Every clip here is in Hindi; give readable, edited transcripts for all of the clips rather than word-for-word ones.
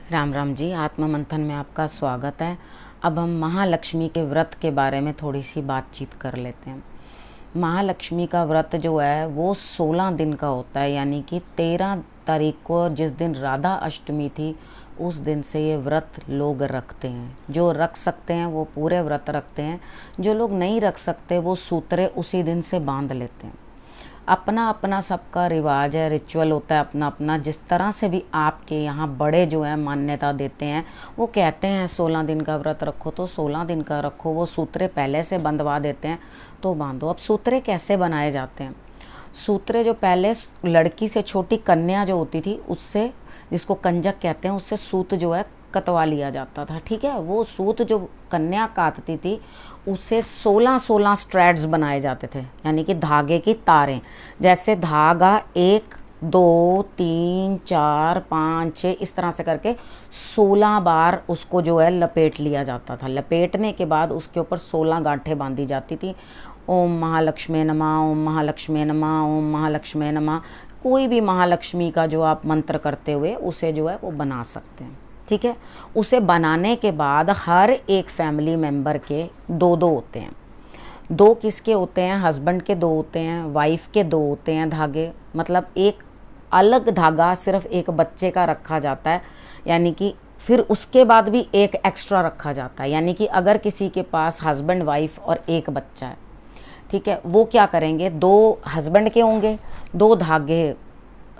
राम राम जी। आत्म मंथन में आपका स्वागत है। अब हम महालक्ष्मी के व्रत के बारे में थोड़ी सी बातचीत कर लेते हैं। महालक्ष्मी का व्रत जो है वो 16 दिन का होता है, यानी कि 13 तारीख को जिस दिन राधा अष्टमी थी उस दिन से ये व्रत लोग रखते हैं। जो रख सकते हैं वो पूरे व्रत रखते हैं, जो लोग नहीं रख सकते वो सूत्रे उसी दिन से बांध लेते हैं। अपना अपना सबका रिवाज है, रिचुअल होता है अपना अपना। जिस तरह से भी आपके यहाँ बड़े जो हैं मान्यता देते हैं, वो कहते हैं 16 दिन का व्रत रखो तो 16 दिन का रखो। वो सूत्रे पहले से बंधवा देते हैं तो बांधो। अब सूत्रे कैसे बनाए जाते हैं? सूत्रे जो पहले लड़की से छोटी कन्या जो होती थी उससे, जिसको कंजक कहते हैं, उससे सूत जो है कतवा लिया जाता था। ठीक है, वो सूत जो कन्या काटती थी उससे 16 स्ट्रैड्स बनाए जाते थे, यानी कि धागे की तारें। जैसे धागा 1 2 3 4 5 6 इस तरह से करके 16 बार उसको जो है लपेट लिया जाता था। लपेटने के बाद उसके ऊपर 16 गांठें बांधी जाती थी। ओम महालक्ष्मी नमः, ओम महालक्ष्मी नमः, ओम महालक्ष्मी नमः। कोई भी महालक्ष्मी का जो आप मंत्र करते हुए उसे जो है वो बना सकते हैं। ठीक है, उसे बनाने के बाद हर एक फैमिली मेंबर के दो दो होते हैं। दो किसके होते हैं? हस्बैंड के दो होते हैं, वाइफ के दो होते हैं धागे। मतलब एक अलग धागा सिर्फ एक बच्चे का रखा जाता है, यानी कि फिर उसके बाद भी एक एक्स्ट्रा रखा जाता है। यानी कि अगर किसी के पास हस्बैंड वाइफ और एक बच्चा है, ठीक है, वो क्या करेंगे, 2 हस्बैंड के होंगे, 2 धागे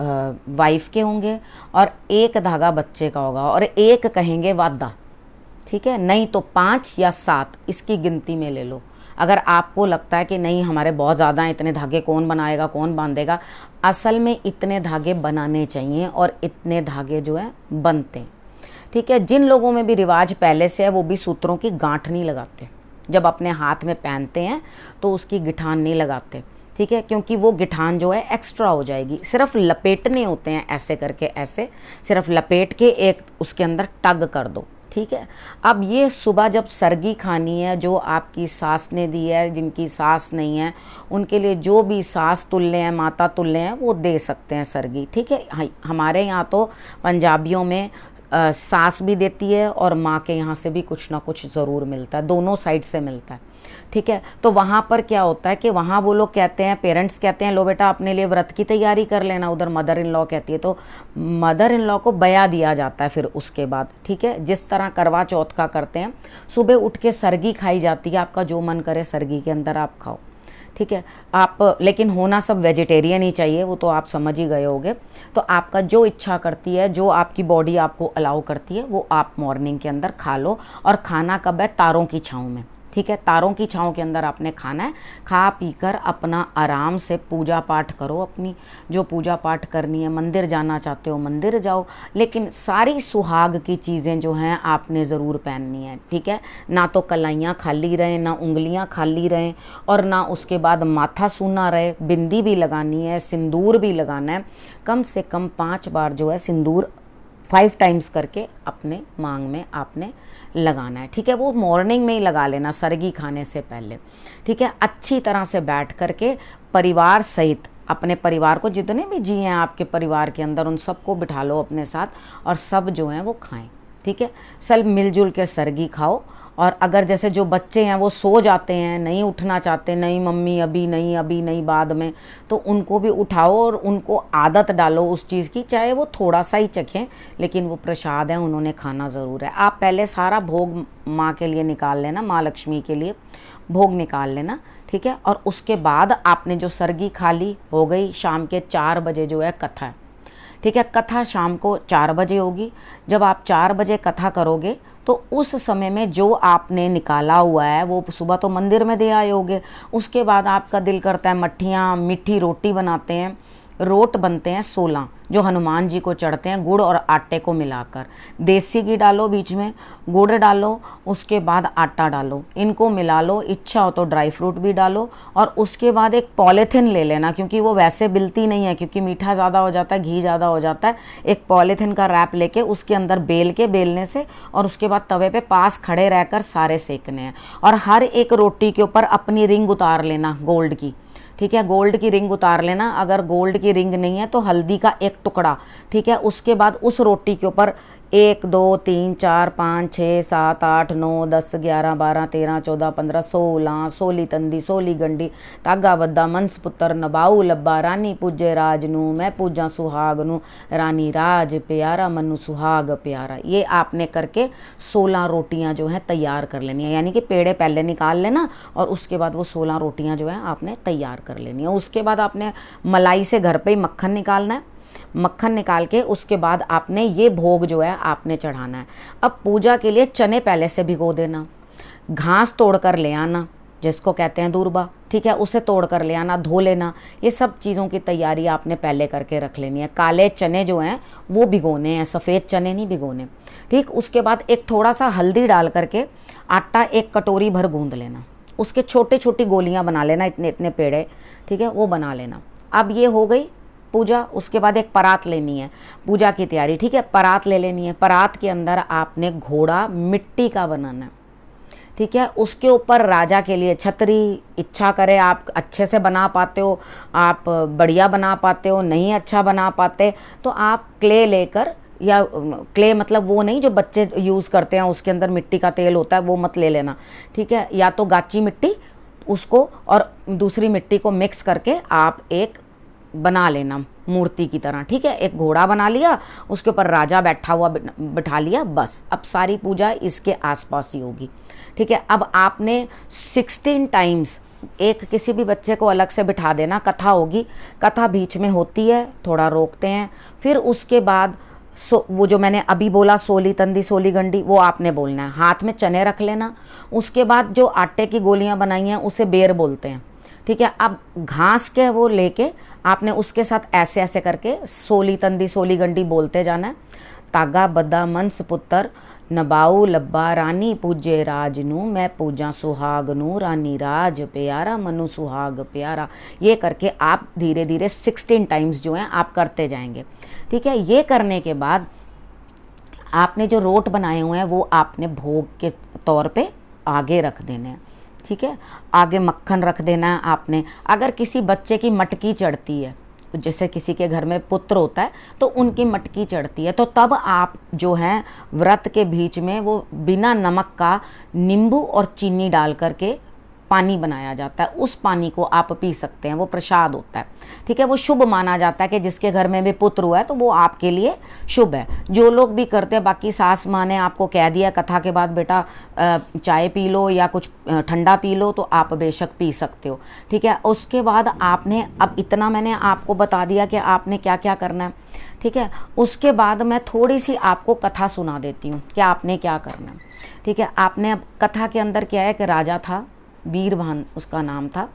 वाइफ के होंगे और एक धागा बच्चे का होगा और एक कहेंगे वादा। ठीक है, नहीं तो 5 या 7 इसकी गिनती में ले लो। अगर आपको लगता है कि नहीं हमारे बहुत ज़्यादा हैं, इतने धागे कौन बनाएगा, कौन बांधेगा, असल में इतने धागे बनाने चाहिए और इतने धागे जो है बनते हैं। ठीक है, जिन लोगों में भी रिवाज पहले से है वो भी सूत्रों की गांठ नहीं लगाते। जब अपने हाथ में पहनते हैं तो उसकी गिठान नहीं लगाते। ठीक है, क्योंकि वो गिठान जो है एक्स्ट्रा हो जाएगी। सिर्फ लपेटने होते हैं, ऐसे करके, ऐसे सिर्फ लपेट के एक उसके अंदर टग कर दो। ठीक है, अब ये सुबह जब सरगी खानी है, जो आपकी सास ने दी है, जिनकी सास नहीं है उनके लिए, जो भी सास तुल्य हैं, माता तुल्य हैं, वो दे सकते हैं सरगी। ठीक है, हमारे यहाँ तो पंजाबियों में सास भी देती है और माँ के यहाँ से भी कुछ ना कुछ ज़रूर मिलता है, दोनों साइड से मिलता है। ठीक है, तो वहाँ पर क्या होता है कि वहाँ वो लोग कहते हैं, पेरेंट्स कहते हैं लो बेटा अपने लिए व्रत की तैयारी कर लेना। उधर मदर इन लॉ कहती है, तो मदर इन लॉ को बया दिया जाता है फिर उसके बाद। ठीक है, जिस तरह करवा चौथ का करते हैं, सुबह उठ के सरगी खाई जाती है। आपका जो मन करे सरगी के अंदर आप खाओ। ठीक है, आप लेकिन होना सब वेजिटेरियन ही चाहिए, वो तो आप समझ ही गए होंगे। तो आपका जो इच्छा करती है, जो आपकी बॉडी आपको अलाउ करती है, वो आप मॉर्निंग के अंदर खा लो। और खाना कब है? तारों की छाँव में। ठीक है, तारों की छाँव के अंदर आपने खाना है। खा पी कर अपना आराम से पूजा पाठ करो, अपनी जो पूजा पाठ करनी है। मंदिर जाना चाहते हो मंदिर जाओ, लेकिन सारी सुहाग की चीज़ें जो हैं आपने ज़रूर पहननी है। ठीक है, ना तो कलाइयाँ खाली रहें, ना उंगलियाँ खाली रहें, और ना उसके बाद माथा सूना रहे। बिंदी भी लगानी है, सिंदूर भी लगाना है। कम से कम 5 बार जो है सिंदूर 5 टाइम्स करके अपने मांग में आपने लगाना है। ठीक है, वो मॉर्निंग में ही लगा लेना सरगी खाने से पहले। ठीक है, अच्छी तरह से बैठ करके परिवार सहित, अपने परिवार को, जितने भी जी हैं आपके परिवार के अंदर, उन सबको बिठा लो अपने साथ और सब जो हैं वो खाएं। ठीक है, सब मिलजुल के सरगी खाओ। और अगर जैसे जो बच्चे हैं वो सो जाते हैं, नहीं उठना चाहते, नहीं मम्मी अभी नहीं, अभी नहीं, बाद में, तो उनको भी उठाओ और उनको आदत डालो उस चीज़ की, चाहे वो थोड़ा सा ही चखें, लेकिन वो प्रसाद है, उन्होंने खाना ज़रूर है। आप पहले सारा भोग माँ के लिए निकाल लेना, माँ लक्ष्मी के लिए भोग निकाल लेना। ठीक है, और उसके बाद आपने जो सरगी खा ली, हो गई। शाम के 4 बजे जो है कथा है। ठीक है, कथा शाम को 4 बजे होगी। जब आप 4 बजे कथा करोगे तो उस समय में जो आपने निकाला हुआ है वो सुबह तो मंदिर में दे आए होगे। उसके बाद आपका दिल करता है मट्ठियाँ, मीठी रोटी बनाते हैं, रोट बनते हैं 16 जो हनुमान जी को चढ़ते हैं, गुड़ और आटे को मिलाकर। देसी घी डालो, बीच में गुड़ डालो, उसके बाद आटा डालो, इनको मिला लो। इच्छा हो तो ड्राई फ्रूट भी डालो। और उसके बाद एक पॉलीथिन ले लेना, क्योंकि वो वैसे बिलती नहीं है, क्योंकि मीठा ज़्यादा हो जाता है, घी ज़्यादा हो जाता है। एक पॉलीथिन का रैप लेके उसके अंदर बेल के, बेलने से, और उसके बाद तवे पे पास खड़े रहकर सारे सेकने हैं। और हर एक रोटी के ऊपर अपनी रिंग उतार लेना गोल्ड की। ठीक है, गोल्ड की रिंग उतार लेना। अगर गोल्ड की रिंग नहीं है तो हल्दी का एक टुकड़ा। ठीक है, उसके बाद उस रोटी के ऊपर 1 2 3 4 5 6 7 8 9 10 11 12 13 14 15 16 सोली तंदी सोली गंडी तागा बद्दा मंस पुत्र नबाऊ लब्बा रानी पूजे राज नू मैं पूजा सुहाग नू रानी राज प्यारा मनु सुहाग प्यारा। ये आपने करके 16 रोटियां जो हैं तैयार कर लेनी है, यानी कि पेड़े पहले निकाल लेना और उसके बाद वो 16 रोटियां जो है आपने तैयार कर लेनी है। उसके बाद आपने मलाई से घर पे ही मक्खन निकालना है, मक्खन निकाल के उसके बाद आपने ये भोग जो है आपने चढ़ाना है। अब पूजा के लिए चने पहले से भिगो देना, घास तोड़ कर ले आना जिसको कहते हैं दूर्बा, ठीक है, उसे तोड़ कर ले आना, धो लेना। ये सब चीज़ों की तैयारी आपने पहले करके रख लेनी है। काले चने जो हैं वो भिगोने हैं, सफ़ेद चने नहीं भिगोने, ठीक। उसके बाद एक थोड़ा सा हल्दी डाल करके आटा 1 कटोरी भर गूंद लेना, उसके छोटे छोटी गोलियां बना लेना, इतने इतने पेड़े, ठीक है, वो बना लेना। अब ये हो गई पूजा। उसके बाद एक परात लेनी है, पूजा की तैयारी, ठीक है, परात ले लेनी है। परात के अंदर आपने घोड़ा मिट्टी का बनाना है, ठीक है। उसके ऊपर राजा के लिए छतरी, इच्छा करे आप अच्छे से बना पाते हो, आप बढ़िया बना पाते हो, नहीं अच्छा बना पाते तो आप क्ले लेकर, या क्ले मतलब वो नहीं जो बच्चे यूज़ करते हैं उसके अंदर मिट्टी का तेल होता है, वो मत ले लेना, ठीक है। या तो गाची मिट्टी उसको और दूसरी मिट्टी को मिक्स करके आप एक बना लेना मूर्ति की तरह, ठीक है। एक घोड़ा बना लिया, उसके ऊपर राजा बैठा हुआ बिठा लिया, बस। अब सारी पूजा इसके आसपास ही होगी, ठीक है। अब आपने 16 टाइम्स एक किसी भी बच्चे को अलग से बिठा देना, कथा होगी, कथा बीच में होती है, थोड़ा रोकते हैं, फिर उसके बाद वो जो मैंने अभी बोला सोली तंदी सोली गंडी वो आपने बोलना है, हाथ में चने रख लेना। उसके बाद जो आटे की गोलियां बनाई हैं उसे बेर बोलते हैं, ठीक है। अब घास के वो लेके आपने उसके साथ ऐसे ऐसे करके सोली तंदी सोली गंडी बोलते जाना है। तागा बद्दा मंस पुत्र नबाऊ लब्बा रानी पूजे राज नू मैं पूजा सुहाग नू रानी राज प्यारा मनु सुहाग प्यारा। ये करके आप धीरे धीरे 16 टाइम्स जो हैं आप करते जाएंगे, ठीक है। ये करने के बाद आपने जो रोट बनाए हुए हैं वो आपने भोग के तौर पे आगे रख देने हैं, ठीक है। आगे मक्खन रख देना है आपने। अगर किसी बच्चे की मटकी चढ़ती है, जैसे किसी के घर में पुत्र होता है तो उनकी मटकी चढ़ती है, तो तब आप जो हैं व्रत के बीच में वो बिना नमक का नींबू और चीनी डाल करके पानी बनाया जाता है, उस पानी को आप पी सकते हैं, वो प्रसाद होता है, ठीक है। वो शुभ माना जाता है कि जिसके घर में भी पुत्र हुआ है तो वो आपके लिए शुभ है। जो लोग भी करते हैं, बाकी सास माँ ने आपको कह दिया कथा के बाद बेटा चाय पी लो या कुछ ठंडा पी लो, तो आप बेशक पी सकते हो, ठीक है। उसके बाद आपने, अब इतना मैंने आपको बता दिया कि आपने क्या क्या करना है, ठीक है। उसके बाद मैं थोड़ी सी आपको कथा सुना देती हूँ कि आपने क्या करना है, ठीक है। आपने अब कथा के अंदर क्या है कि राजा था, वीरभान उसका नाम था,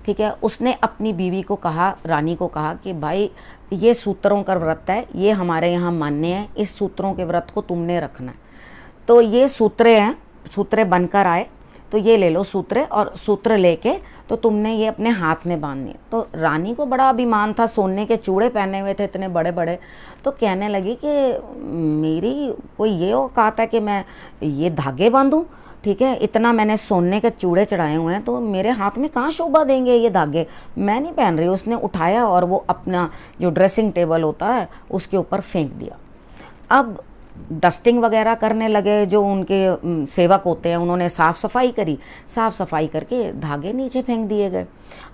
ठीक है। उसने अपनी बीवी को कहा, रानी को कहा कि भाई ये सूत्रों का व्रत है, ये हमारे यहाँ मान्य है, इस सूत्रों के व्रत को तुमने रखना है। तो ये सूत्रे हैं, सूत्रे बनकर आए, तो ये ले लो सूत्रे, और सूत्र लेके तो तुमने ये अपने हाथ में बांधने। तो रानी को बड़ा अभिमान था, सोने के चूड़े पहने हुए थे इतने बड़े बड़े, तो कहने लगी कि मेरी कोई ये औकात है कि मैं ये धागे बांधूं, ठीक है। इतना मैंने सोने के चूड़े चढ़ाए हुए हैं तो मेरे हाथ में कहाँ शोभा देंगे ये धागे, मैं नहीं पहन रही। उसने उठाया और वो अपना जो ड्रेसिंग टेबल होता है उसके ऊपर फेंक दिया। अब डस्टिंग वगैरह करने लगे, जो उनके सेवक होते हैं उन्होंने साफ़ सफाई करी, साफ़ सफाई करके धागे नीचे फेंक दिए गए।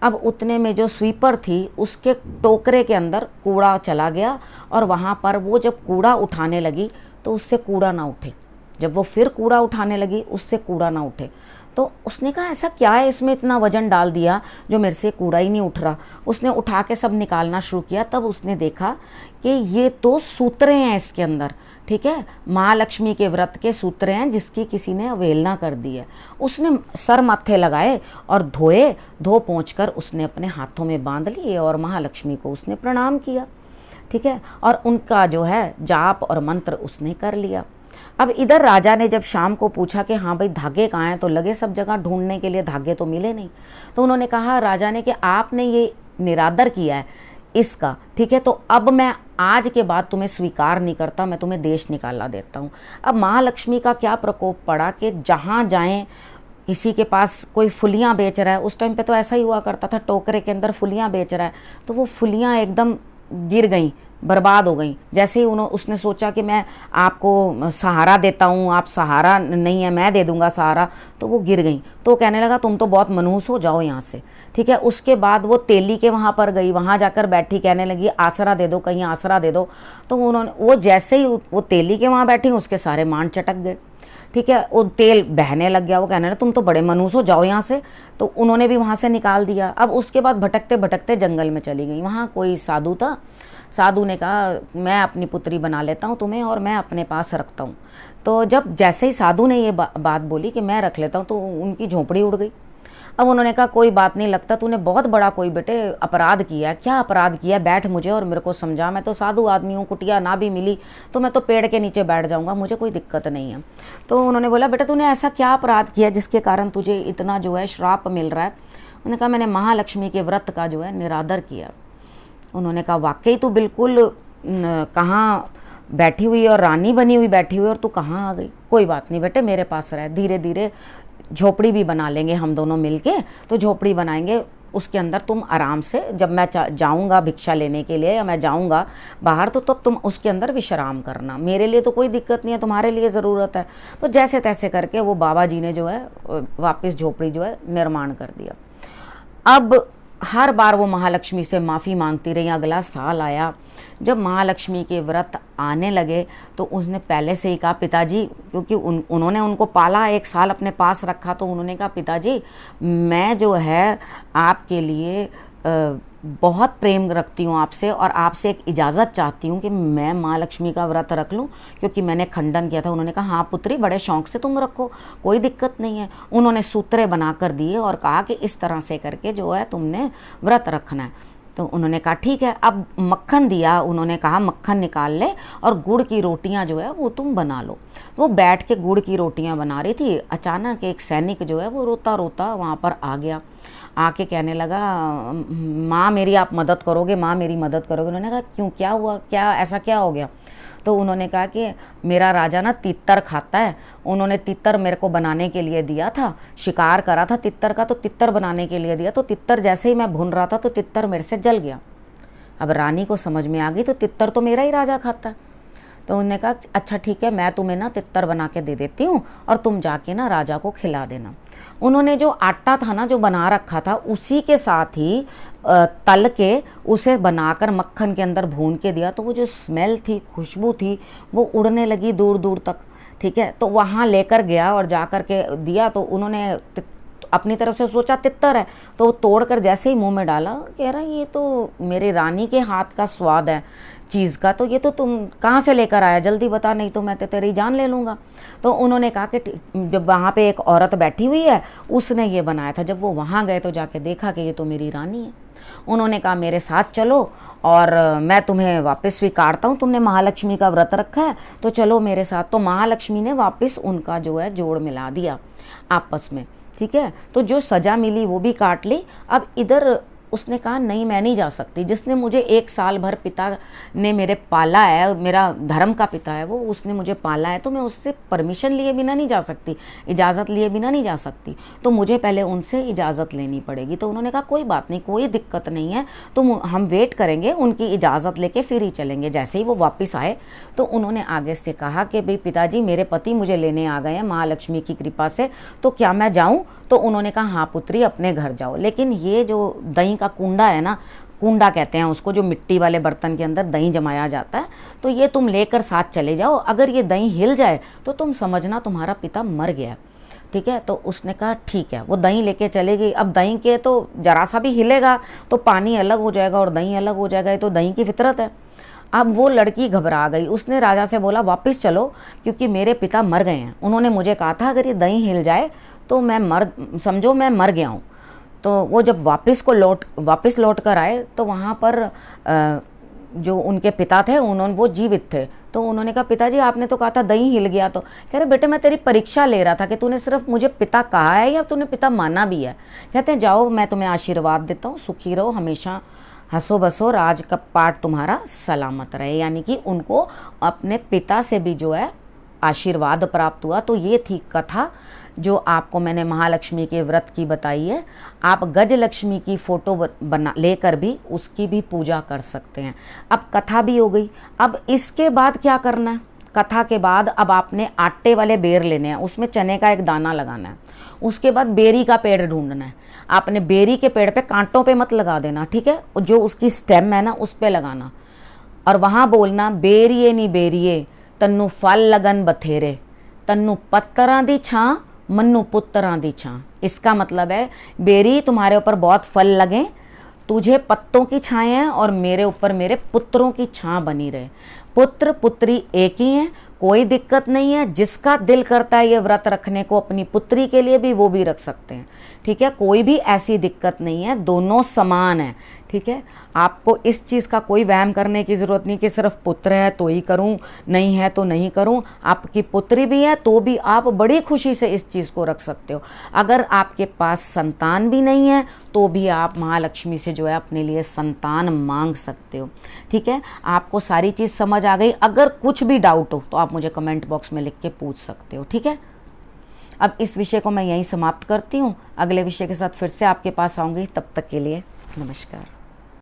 अब उतने में जो स्वीपर थी उसके टोकरे के अंदर कूड़ा चला गया, और वहाँ पर वो जब कूड़ा उठाने लगी तो उससे कूड़ा ना उठे, जब वो फिर कूड़ा उठाने लगी उससे कूड़ा ना उठे। तो उसने कहा ऐसा क्या है, इसमें इतना वजन डाल दिया जो मेरे से कूड़ा ही नहीं उठ रहा। उसने उठा के सब निकालना शुरू किया, तब उसने देखा कि ये तो सूत्रे हैं इसके अंदर, ठीक है, महालक्ष्मी के व्रत के सूत्रे हैं जिसकी किसी ने अवहेलना कर दी है। उसने सर माथे लगाए और धोए, धो पोंछ कर उसने अपने हाथों में बांध लिए और महालक्ष्मी को उसने प्रणाम किया, ठीक है। और उनका जो है जाप और मंत्र उसने कर लिया। अब इधर राजा ने जब शाम को पूछा कि हाँ भाई धागे कहाँ हैं, तो लगे सब जगह ढूंढने के लिए, धागे तो मिले नहीं। तो उन्होंने कहा राजा ने कि आपने ये निरादर किया है इसका, ठीक है, तो अब मैं आज के बाद तुम्हें स्वीकार नहीं करता, मैं तुम्हें देश निकाला देता हूँ। अब महालक्ष्मी का क्या प्रकोप पड़ा कि जहाँ जाएं किसी के पास कोई फुलियाँ बेच रहा है, उस टाइम पे तो ऐसा ही हुआ करता था, टोकरे के अंदर फुलियाँ बेच रहा है, तो वो फुलियाँ एकदम गिर गईं बर्बाद हो गई। जैसे ही उसने सोचा कि मैं आपको सहारा देता हूँ, आप सहारा नहीं है, मैं दे दूंगा सहारा, तो वो गिर गई। तो वो कहने लगा तुम तो बहुत मनहूस हो, जाओ यहाँ से, ठीक है। उसके बाद वो तेली के वहाँ पर गई, वहाँ जाकर बैठी, कहने लगी आसरा दे दो, कहीं आसरा दे दो। तो वो जैसे ही वो तेली के वहाँ बैठी, उसके सारे मांड चटक गए, ठीक है। वो तेल बहने लग गया। वो कहने लगा तुम तो बड़े मनहूस हो, जाओ यहाँ से। तो उन्होंने भी वहाँ से निकाल दिया। अब उसके बाद भटकते भटकते जंगल में चली गई। वहाँ कोई साधु था। साधु ने कहा मैं अपनी पुत्री बना लेता हूँ तुम्हें, और मैं अपने पास रखता हूँ। तो जब जैसे ही साधु ने ये बात बोली कि मैं रख लेता हूँ, तो उनकी झोंपड़ी उड़ गई। अब उन्होंने कहा कोई बात नहीं, लगता तूने बहुत बड़ा कोई बेटे अपराध किया। क्या अपराध किया, बैठ मुझे और मेरे को समझा। मैं तो साधु आदमी हूँ, कुटिया ना भी मिली तो मैं तो पेड़ के नीचे बैठ जाऊँगा, मुझे कोई दिक्कत नहीं है। तो उन्होंने बोला बेटा तूने ऐसा क्या अपराध किया जिसके कारण तुझे इतना जो है श्राप मिल रहा है। उन्होंने कहा मैंने महालक्ष्मी के व्रत का जो है निरादर किया। उन्होंने कहा वाकई तू बिल्कुल कहाँ बैठी हुई और रानी बनी हुई बैठी हुई, और तू कहाँ आ गई। कोई बात नहीं बेटे, मेरे पास रह, धीरे धीरे झोपड़ी भी बना लेंगे हम दोनों मिलके। तो झोपड़ी बनाएंगे, उसके अंदर तुम आराम से, जब मैं जाऊंगा भिक्षा लेने के लिए या मैं जाऊंगा बाहर, तो तब तुम उसके अंदर विश्राम करना। मेरे लिए तो कोई दिक्कत नहीं है, तुम्हारे लिए ज़रूरत है। तो जैसे तैसे करके वो बाबा जी ने जो है वापस झोपड़ी जो है निर्माण कर दिया। अब हर बार वो महालक्ष्मी से माफ़ी मांगती रही। अगला साल आया, जब महालक्ष्मी के व्रत आने लगे तो उसने पहले से ही कहा पिताजी, क्योंकि उन्होंने उनको पाला, एक साल अपने पास रखा, तो उन्होंने कहा पिताजी मैं जो है आपके लिए बहुत प्रेम रखती हूँ आपसे, और आपसे एक इजाज़त चाहती हूँ कि मैं माँ लक्ष्मी का व्रत रख लूँ, क्योंकि मैंने खंडन किया था। उन्होंने कहा हाँ पुत्री, बड़े शौक़ से तुम रखो, कोई दिक्कत नहीं है। उन्होंने सूत्रे बना कर दिए और कहा कि इस तरह से करके जो है तुमने व्रत रखना है। तो उन्होंने कहा ठीक है। अब मक्खन दिया, उन्होंने कहा मक्खन निकाल ले और गुड़ की रोटियां जो है वो तुम बना लो। वो बैठ के गुड़ की रोटियां बना रही थी, अचानक एक सैनिक जो है वो रोता रोता वहाँ पर आ गया। आके कहने लगा माँ मेरी आप मदद करोगे, माँ मेरी मदद करोगे। उन्होंने कहा क्यों, क्या हुआ, क्या ऐसा क्या हो गया। तो उन्होंने कहा कि मेरा राजा ना तितर खाता है, उन्होंने तितर मेरे को बनाने के लिए दिया था, शिकार करा था तितर का, तो तितर बनाने के लिए दिया, तो तितर जैसे ही मैं भून रहा था तो तितर मेरे से जल गया। अब रानी को समझ में आ गई तो तितर तो मेरा ही राजा खाता है। तो उन्होंने कहा अच्छा ठीक है, मैं तुम्हें ना तितर बना के दे देती हूँ और तुम जाके ना राजा को खिला देना। उन्होंने जो आटा था ना जो बना रखा था, उसी के साथ ही तल के उसे बनाकर मक्खन के अंदर भून के दिया। तो वो जो स्मेल थी, खुशबू थी, वो उड़ने लगी दूर दूर तक, ठीक है। तो वहाँ लेकर गया और जा कर के दिया। तो उन्होंने अपनी तरफ से सोचा तितर है, तो वो तोड़ कर जैसे ही मुंह में डाला, कह रहा ये तो मेरी रानी के हाथ का स्वाद है चीज़ का, तो ये तो तुम कहाँ से लेकर आया, जल्दी बता, नहीं तो मैं तो तेरी जान ले लूँगा। तो उन्होंने कहा कि जब वहाँ पे एक औरत बैठी हुई है उसने ये बनाया था। जब वो वहाँ गए तो जाके देखा कि ये तो मेरी रानी है। उन्होंने कहा मेरे साथ चलो और मैं तुम्हें वापस स्वीकारता हूँ, तुमने महालक्ष्मी का व्रत रखा है तो चलो मेरे साथ। तो महालक्ष्मी ने वापस उनका जो है जोड़ मिला दिया आपस में, ठीक है। तो जो सज़ा मिली वो भी काट ली। अब इधर उसने कहा नहीं मैं नहीं जा सकती, जिसने मुझे 1 साल भर पिता ने मेरे पाला है, मेरा धर्म का पिता है वो, उसने मुझे पाला है, तो मैं उससे परमिशन लिए बिना नहीं जा सकती, इजाज़त लिए बिना नहीं जा सकती, तो मुझे पहले उनसे इजाज़त लेनी पड़ेगी। तो उन्होंने कहा कोई बात नहीं, कोई दिक्कत नहीं है, तो हम वेट करेंगे, उनकी इजाज़त लेके फिर ही चलेंगे। जैसे ही वो वापस आए तो उन्होंने आगे से कहा कि भाई पिताजी मेरे पति मुझे लेने आ गए हैं महालक्ष्मी की कृपा से, तो क्या मैं जाऊँ। तो उन्होंने कहा हाँ पुत्री अपने घर जाओ, लेकिन ये जो दही का कुंडा है ना, कुंडा कहते हैं उसको, जो मिट्टी वाले बर्तन के अंदर दही जमाया जाता है, तो ये तुम लेकर साथ चले जाओ। अगर ये दही हिल जाए तो तुम समझना तुम्हारा पिता मर गया, ठीक है। तो उसने कहा ठीक है। वो दही लेके चले गई। अब दही के तो जरा सा भी हिलेगा तो पानी अलग हो जाएगा और दही अलग हो जाएगा, ये तो दही की फितरत है। अब वो लड़की घबरा गई, उसने राजा से बोला वापस चलो क्योंकि मेरे पिता मर गए हैं, उन्होंने मुझे कहा था अगर ये दही हिल जाए तो मैं समझो मैं मर गया हूँ। तो वो जब वापस लौट कर आए तो वहाँ पर जो उनके पिता थे वो जीवित थे। तो उन्होंने कहा पिताजी आपने तो कहा था दही हिल गया, तो कह रहे बेटे मैं तेरी परीक्षा ले रहा था कि तूने सिर्फ मुझे पिता कहा है या तूने पिता माना भी है। कहते हैं जाओ मैं तुम्हें आशीर्वाद देता हूँ, सुखी रहो, हमेशा हंसो बसो, राज का पाठ तुम्हारा सलामत रहे। यानी कि उनको अपने पिता से भी जो है आशीर्वाद प्राप्त हुआ। तो ये थी कथा जो आपको मैंने महालक्ष्मी के व्रत की बताई है। आप गजलक्ष्मी की फ़ोटो बना लेकर भी उसकी भी पूजा कर सकते हैं। अब कथा भी हो गई, अब इसके बाद क्या करना है? कथा के बाद अब आपने आटे वाले बेर लेने हैं, उसमें चने का एक दाना लगाना है। उसके बाद बेरी का पेड़ ढूंढना है। आपने बेरी के पेड़ पे कांटों पे मत लगा देना, ठीक है, जो उसकी स्टेम है ना उस पे लगाना, और वहाँ बोलना बेरिए नी बेरिए तन्नू फल लगन बथेरे, तन्नू पत्तरां दी छां मन्नू पुत्तरां दी छां। इसका मतलब है बेरी तुम्हारे ऊपर बहुत फल लगें, तुझे पत्तों की छाएं हैं, और मेरे ऊपर मेरे पुत्रों की छां बनी रहे। पुत्र पुत्री एक ही हैं, कोई दिक्कत नहीं है। जिसका दिल करता है ये व्रत रखने को अपनी पुत्री के लिए भी, वो भी रख सकते हैं, ठीक है, कोई भी ऐसी दिक्कत नहीं है, दोनों समान है, ठीक है। आपको इस चीज़ का कोई वहम करने की ज़रूरत नहीं कि सिर्फ पुत्र है तो ही करूं, नहीं है तो नहीं करूं। आपकी पुत्री भी है तो भी आप बड़ी खुशी से इस चीज़ को रख सकते हो। अगर आपके पास संतान भी नहीं है तो भी आप महालक्ष्मी से जो है अपने लिए संतान मांग सकते हो, ठीक है। आपको सारी चीज़ समझ आ गई? अगर कुछ भी डाउट हो तो आप मुझे कमेंट बॉक्स में लिख के पूछ सकते हो, ठीक है। अब इस विषय को मैं यहीं समाप्त करती हूँ। अगले विषय के साथ फिर से आपके पास आऊँगी, तब तक के लिए नमस्कार।